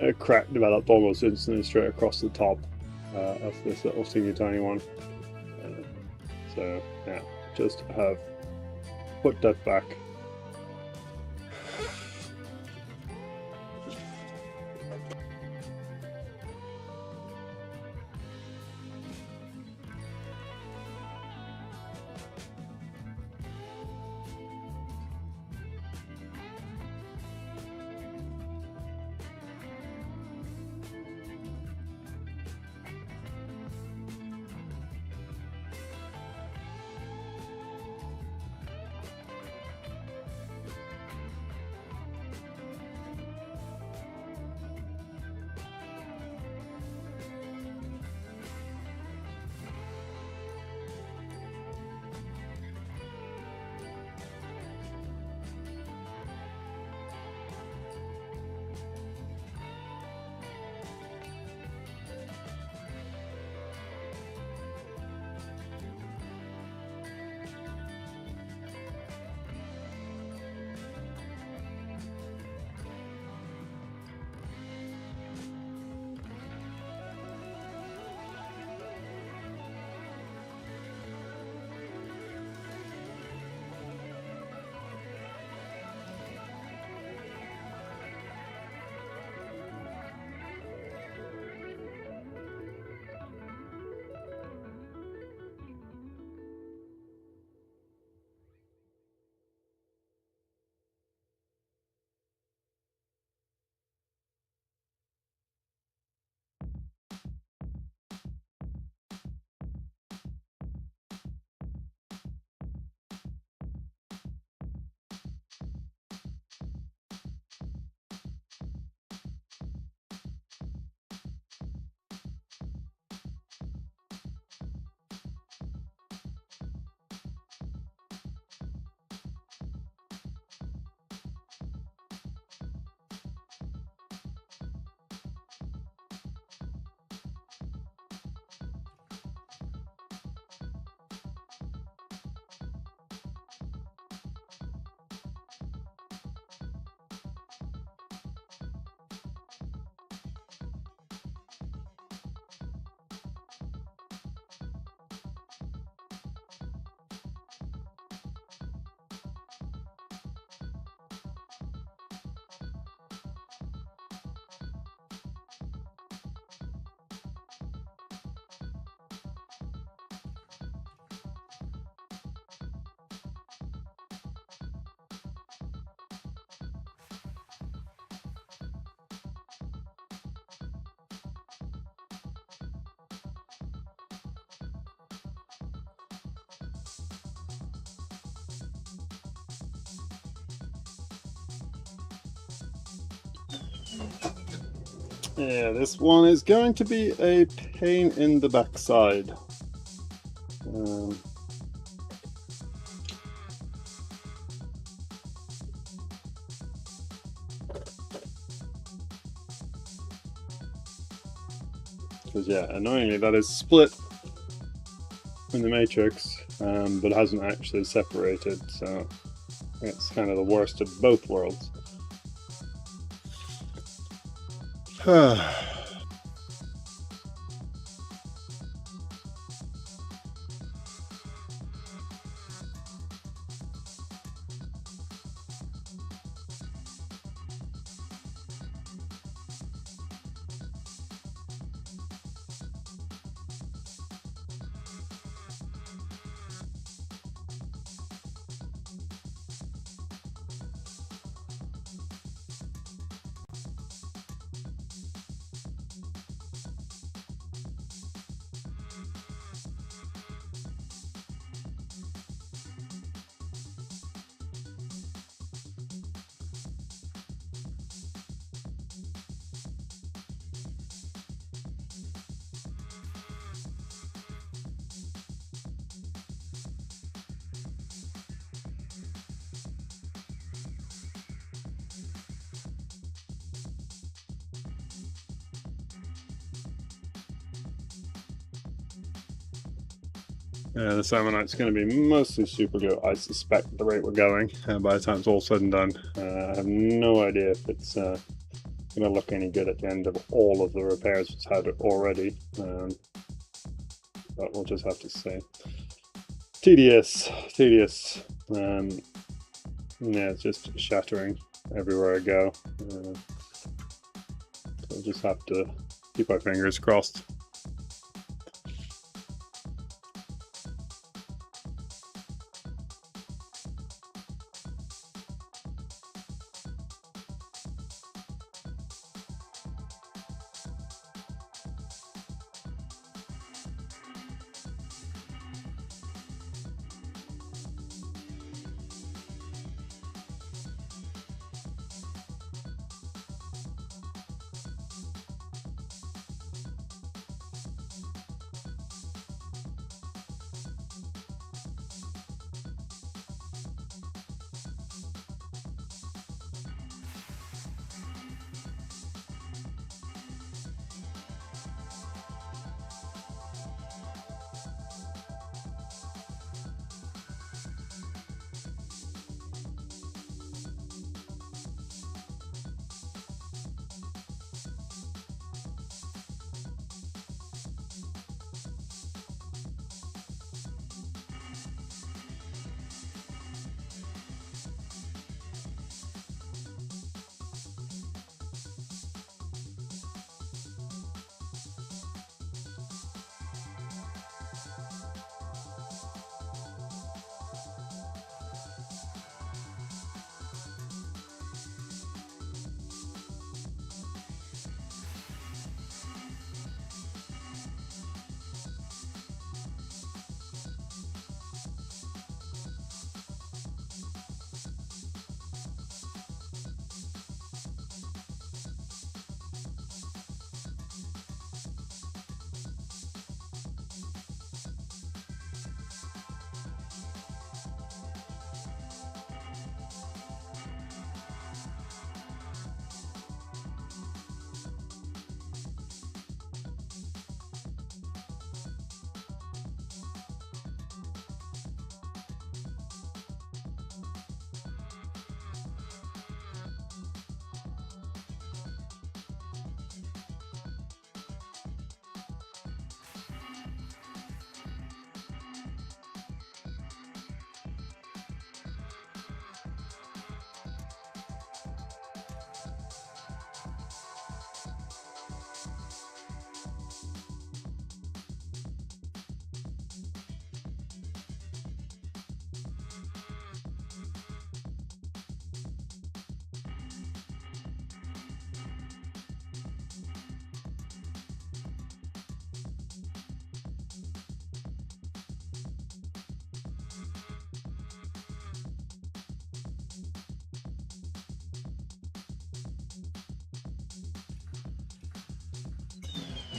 a crack developed almost instantly straight across the top of this little teeny tiny one. So yeah, just have put that back. Yeah, this one is going to be a pain in the backside. Because yeah, annoyingly that is split in the matrix, but hasn't actually separated, so it's kind of the worst of both worlds. Yeah, this ammonite's going to be mostly super glue, I suspect, at the rate we're going, by the time it's all said and done. I have no idea if it's going to look any good at the end of all of the repairs it's had already, but we'll just have to see. Tedious. Yeah, it's just shattering everywhere I go. So we'll just have to keep our fingers crossed.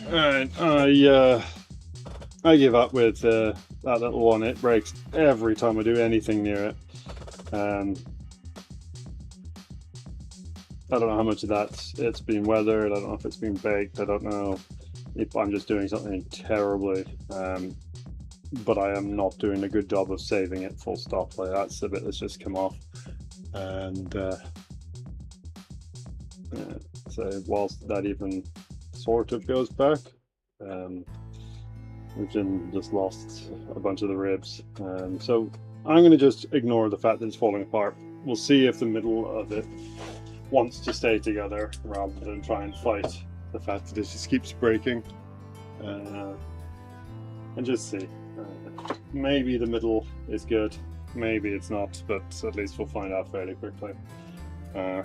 Alright, I give up with that little one. It breaks every time I do anything near it. I don't know how much of that it's been weathered. I don't know if it's been baked. I don't know if I'm just doing something terribly. But I am not doing a good job of saving it, full stop. Like, that's the bit that's just come off. And yeah, so whilst that even sort of goes back, we've just lost a bunch of the ribs. So I'm going to just ignore the fact that it's falling apart. We'll see if the middle of it wants to stay together rather than try and fight the fact that it just keeps breaking. And just see. Maybe the middle is good, maybe it's not, but at least we'll find out fairly quickly. I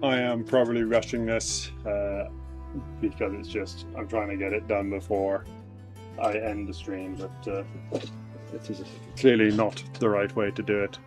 am probably rushing this because it's just, I'm trying to get it done before I end the stream, but it is clearly not the right way to do it.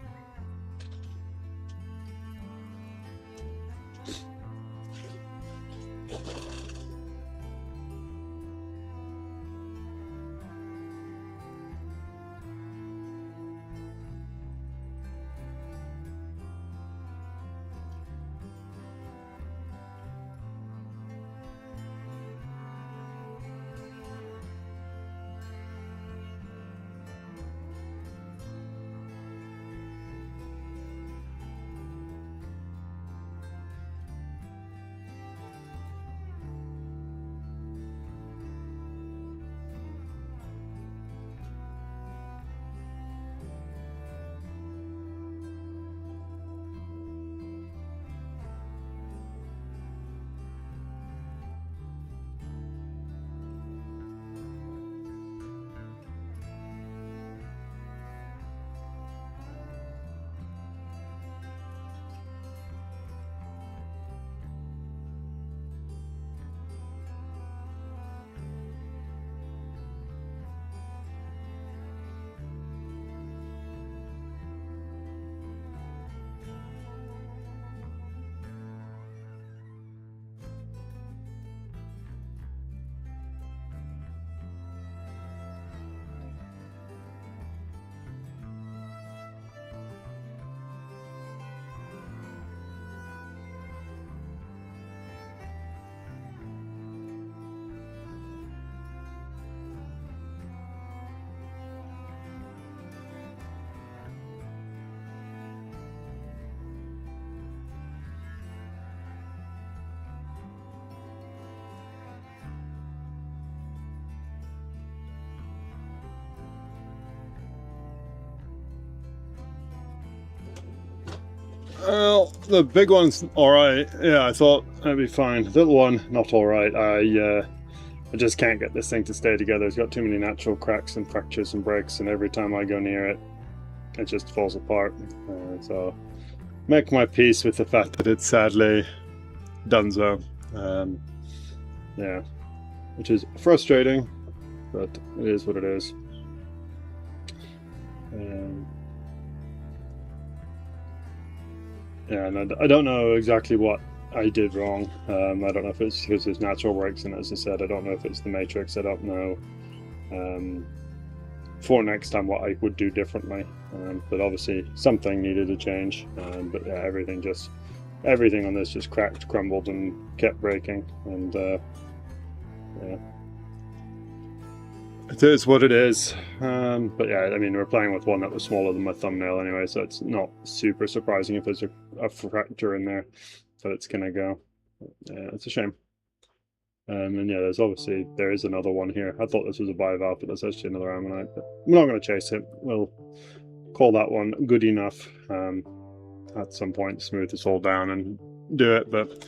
Well, the big one's alright. Yeah, I thought that'd be fine. The little one, not alright. I just can't get this thing to stay together. It's got too many natural cracks and fractures and breaks, and every time I go near it, it just falls apart. So, make my peace with the fact that it's sadly donezo. Yeah, which is frustrating, but it is what it is. Yeah, and I don't know exactly what I did wrong. I don't know if it's because there's natural breaks in it, as I said. I don't know if it's the matrix. I don't know for next time what I would do differently. But obviously something needed to change. But yeah, everything on this just cracked, crumbled, and kept breaking. And yeah, it is what it is. But yeah, I mean, we're playing with one that was smaller than my thumbnail anyway, so it's not super surprising if there's a fracture in there that it's gonna go. Yeah, it's a shame. And yeah, there is another one here. I thought this was a bivalve, but there's actually another ammonite. But we're not going to chase it. We'll call that one good enough at some point to smooth this all down and do it. But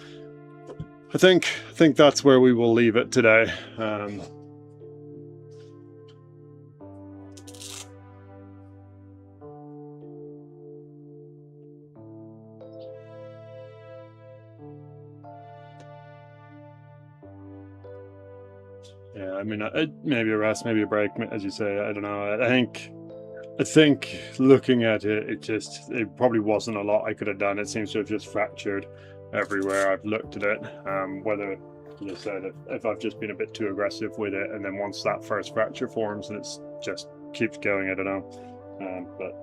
I think that's where we will leave it today. Yeah, I mean, maybe a rest, maybe a break, as you say. I don't know. I think looking at it, it probably wasn't a lot I could have done. It seems to have just fractured everywhere I've looked at it. Whether As I said, if I've just been a bit too aggressive with it, and then once that first fracture forms, and it's just keeps going, I don't know. But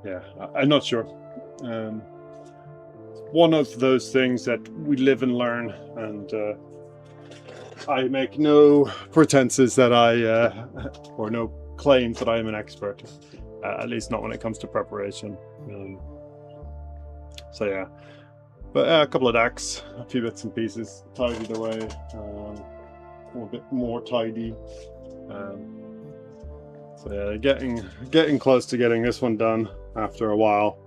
yeah, I'm not sure. One of those things that we live and learn, and I make no pretenses that or no claims that I am an expert, at least not when it comes to preparation. So yeah, but a couple of decks, a few bits and pieces tidied away, a bit more tidy. So yeah, getting close to getting this one done after a while.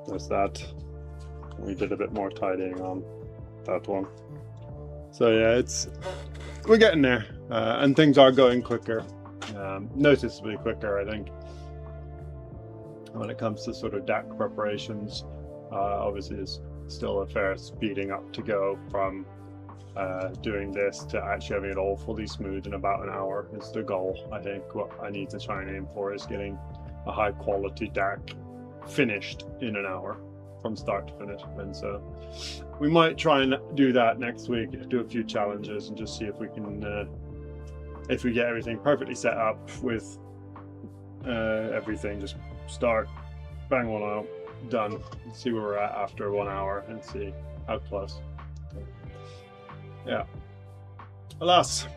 There's that. We did a bit more tidying on that one. So yeah, we're getting there, and things are going quicker, noticeably quicker, I think. When it comes to sort of deck preparations, obviously there's still a fair speeding up to go from doing this to actually having it all fully smooth in about an hour is the goal. I think what I need to try and aim for is getting a high quality deck finished in an hour from start to finish. And so we might try and do that next week, do a few challenges and just see if we can if we get everything perfectly set up with everything, just start, bang one out, done, see where we're at after 1 hour and see how close. Yeah, alas,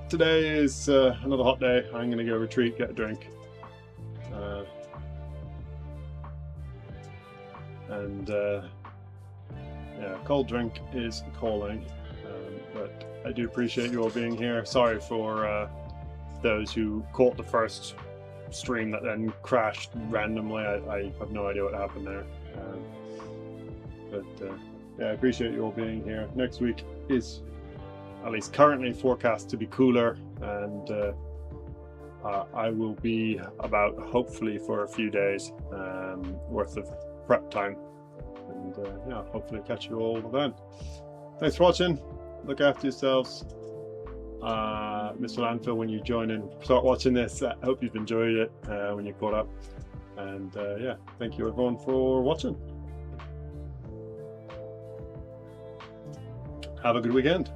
today is another hot day. I'm gonna go retreat, get a drink, and yeah, cold drink is calling. But I do appreciate you all being here. Sorry for those who caught the first stream that then crashed randomly. I have no idea what happened there. But yeah, I appreciate you all being here. Next week is at least currently forecast to be cooler, and I will be about, hopefully, for a few days worth of prep time, and yeah, hopefully catch you all then. Thanks for watching. Look after yourselves. Mr. Landfill, when you join and start watching this, I hope you've enjoyed it when you caught up, and yeah, thank you everyone for watching. Have a good weekend.